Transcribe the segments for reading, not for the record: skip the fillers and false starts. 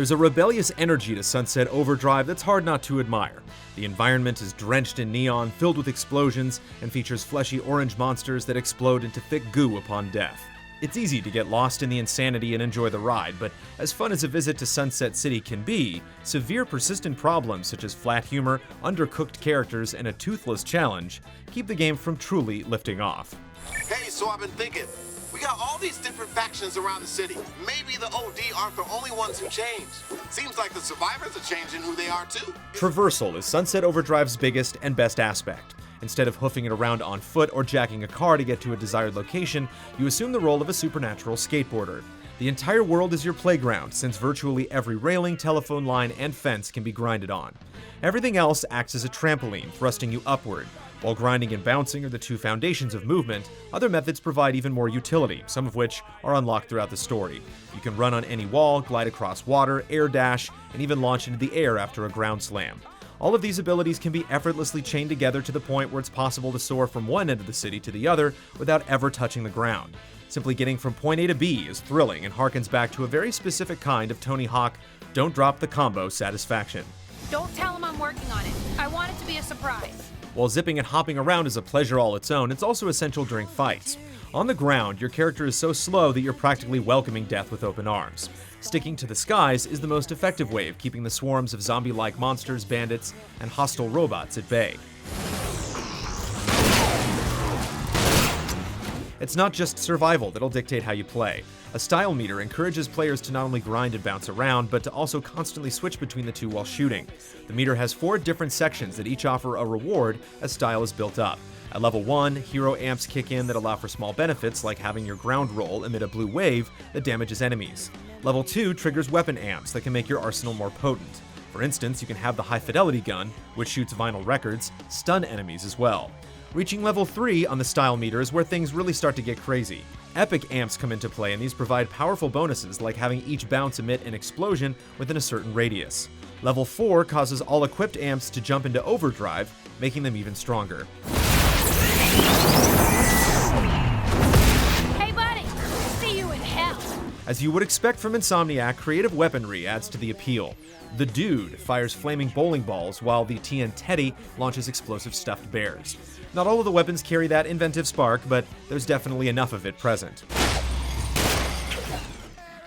There's a rebellious energy to Sunset Overdrive that's hard not to admire. The environment is drenched in neon, filled with explosions, and features fleshy orange monsters that explode into thick goo upon death. It's easy to get lost in the insanity and enjoy the ride, but as fun as a visit to Sunset City can be, severe persistent problems such as flat humor, undercooked characters, and a toothless challenge keep the game from truly lifting off. Hey, so I've been thinking, we got all these different factions around the city. Maybe the OD aren't the only ones who change. Seems like the survivors are changing who they are too. Traversal is Sunset Overdrive's biggest and best aspect. Instead of hoofing it around on foot or jacking a car to get to a desired location, you assume the role of a supernatural skateboarder. The entire world is your playground, since virtually every railing, telephone line, and fence can be grinded on. Everything else acts as a trampoline, thrusting you upward. While grinding and bouncing are the two foundations of movement, other methods provide even more utility, some of which are unlocked throughout the story. You can run on any wall, glide across water, air dash, and even launch into the air after a ground slam. All of these abilities can be effortlessly chained together to the point where it's possible to soar from one end of the city to the other without ever touching the ground. Simply getting from point A to B is thrilling and harkens back to a very specific kind of Tony Hawk, don't drop the combo satisfaction. Don't tell him I'm working on it. I want it to be a surprise. While zipping and hopping around is a pleasure all its own, it's also essential during fights. On the ground, your character is so slow that you're practically welcoming death with open arms. Sticking to the skies is the most effective way of keeping the swarms of zombie-like monsters, bandits, and hostile robots at bay. It's not just survival that'll dictate how you play. A style meter encourages players to not only grind and bounce around, but to also constantly switch between the two while shooting. The meter has 4 different sections that each offer a reward as style is built up. At level 1, hero amps kick in that allow for small benefits like having your ground roll emit a blue wave that damages enemies. Level 2 triggers weapon amps that can make your arsenal more potent. For instance, you can have the high fidelity gun, which shoots vinyl records, stun enemies as well. Reaching level 3 on the style meter is where things really start to get crazy. Epic amps come into play, and these provide powerful bonuses like having each bounce emit an explosion within a certain radius. Level 4 causes all equipped amps to jump into overdrive, making them even stronger. Hey buddy, see you in hell. As you would expect from Insomniac, creative weaponry adds to the appeal. The Dude fires flaming bowling balls, while the TN Teddy launches explosive stuffed bears. Not all of the weapons carry that inventive spark, but there's definitely enough of it present.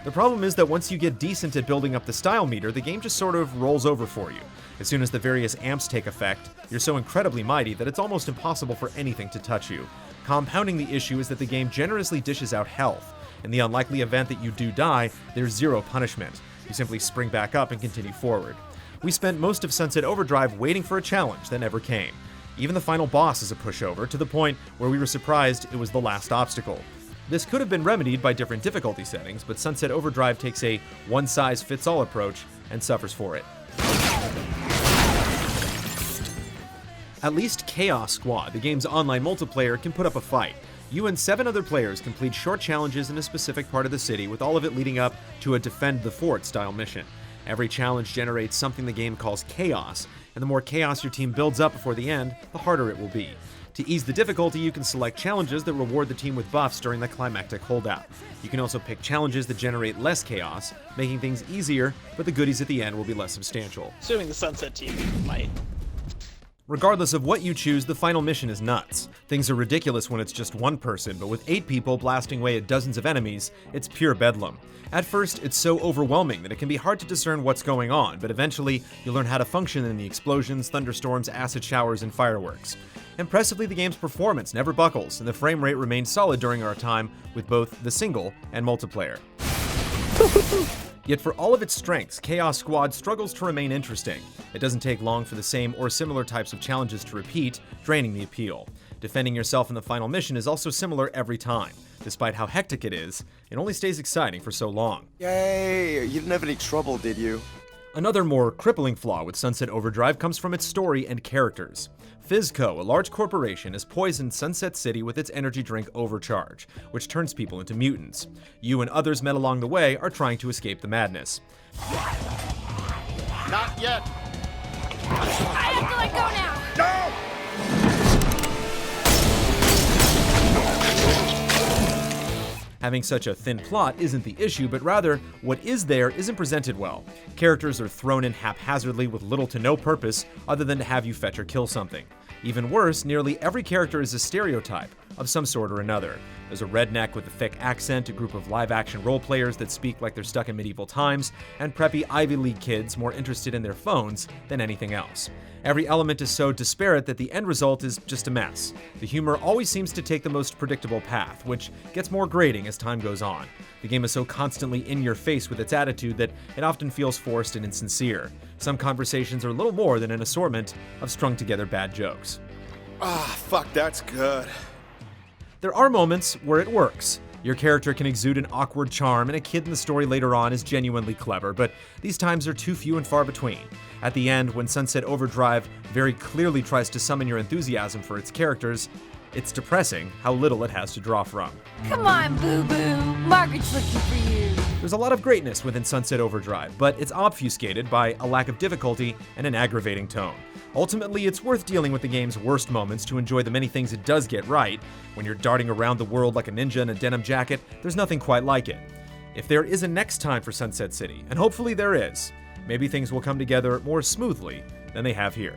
The problem is that once you get decent at building up the style meter, the game just sort of rolls over for you. As soon as the various amps take effect, you're so incredibly mighty that it's almost impossible for anything to touch you. Compounding the issue is that the game generously dishes out health. In the unlikely event that you do die, there's zero punishment. You simply spring back up and continue forward. We spent most of Sunset Overdrive waiting for a challenge that never came. Even the final boss is a pushover, to the point where we were surprised it was the last obstacle. This could have been remedied by different difficulty settings, but Sunset Overdrive takes a one-size-fits-all approach and suffers for it. At least Chaos Squad, the game's online multiplayer, can put up a fight. You and 7 other players complete short challenges in a specific part of the city, with all of it leading up to a Defend the Fort style mission. Every challenge generates something the game calls chaos, and the more chaos your team builds up before the end, the harder it will be. To ease the difficulty, you can select challenges that reward the team with buffs during the climactic holdout. You can also pick challenges that generate less chaos, making things easier, but the goodies at the end will be less substantial. Assuming the Sunset team might. Regardless of what you choose, the final mission is nuts. Things are ridiculous when it's just one person, but with 8 people blasting away at dozens of enemies, it's pure bedlam. At first, it's so overwhelming that it can be hard to discern what's going on, but eventually, you'll learn how to function in the explosions, thunderstorms, acid showers, and fireworks. Impressively, the game's performance never buckles, and the frame rate remains solid during our time with both the single and multiplayer. Yet for all of its strengths, Chaos Squad struggles to remain interesting. It doesn't take long for the same or similar types of challenges to repeat, draining the appeal. Defending yourself in the final mission is also similar every time. Despite how hectic it is, it only stays exciting for so long. Yay! You didn't have any trouble, did you? Another more crippling flaw with Sunset Overdrive comes from its story and characters. Fizzco, a large corporation, has poisoned Sunset City with its energy drink Overcharge, which turns people into mutants. You and others met along the way are trying to escape the madness. Not yet. I have to let go now. No! Having such a thin plot isn't the issue, but rather, what is there isn't presented well. Characters are thrown in haphazardly with little to no purpose other than to have you fetch or kill something. Even worse, nearly every character is a stereotype of some sort or another. There's a redneck with a thick accent, a group of live-action role players that speak like they're stuck in medieval times, and preppy Ivy League kids more interested in their phones than anything else. Every element is so disparate that the end result is just a mess. The humor always seems to take the most predictable path, which gets more grating as time goes on. The game is so constantly in your face with its attitude that it often feels forced and insincere. Some conversations are little more than an assortment of strung together bad jokes. Fuck, that's good. There are moments where it works. Your character can exude an awkward charm, and a kid in the story later on is genuinely clever, but these times are too few and far between. At the end, when Sunset Overdrive very clearly tries to summon your enthusiasm for its characters, it's depressing how little it has to draw from. Come on, boo-boo. Margaret's looking for you. There's a lot of greatness within Sunset Overdrive, but it's obfuscated by a lack of difficulty and an aggravating tone. Ultimately, it's worth dealing with the game's worst moments to enjoy the many things it does get right. When you're darting around the world like a ninja in a denim jacket, there's nothing quite like it. If there is a next time for Sunset City, and hopefully there is, maybe things will come together more smoothly than they have here.